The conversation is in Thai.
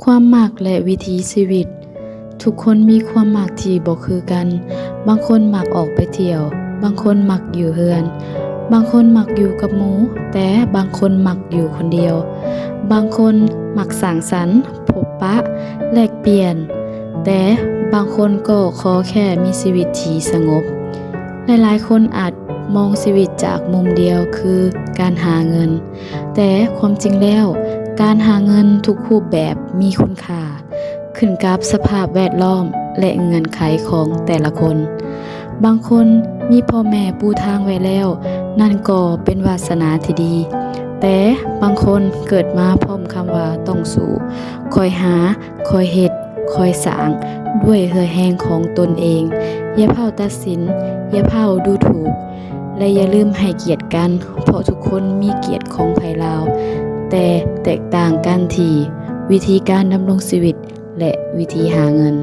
ความมักและวิถีชีวิตทุกคนมีความมักที่บ่คือกันบางคนมักออกไปเที่ยวบางคนมักอยู่เรือนบางคนมักอยู่กับหมู่แต่บางคนมักอยู่คนเดียวบางคนมักสร้างสรรค์พบปะแลกเปลี่ยนแต่บางคนก็ขอแค่มีชีวิตที่สงบหลายๆคนอาจมองชีวิตจากมุมเดียวคือการหาเงินแต่ความจริงแล้วการหาเงินทุกรูปแบบมีคุณค่าขึ้นกับสภาพแวดล้อมและเงื่อนไขของแต่ละคนบางคนมีพ่อแม่ปูทางไว้แล้วนั่นก็เป็นวาสนาที่ดีแต่บางคนเกิดมาพร้อมคำว่าต้องสู้คอยหาคอยเฮ็ดคอยสร้างด้วยเหือแรงของตนเองอย่าเผาตัดสินอย่าเผาดูถูกและอย่าลืมให้เกียรติกันเพราะทุกคนมีเกียรติของไผลาวแต่แตกต่างกันที่วิธีการดำรงชีวิตและวิธีหาเงิน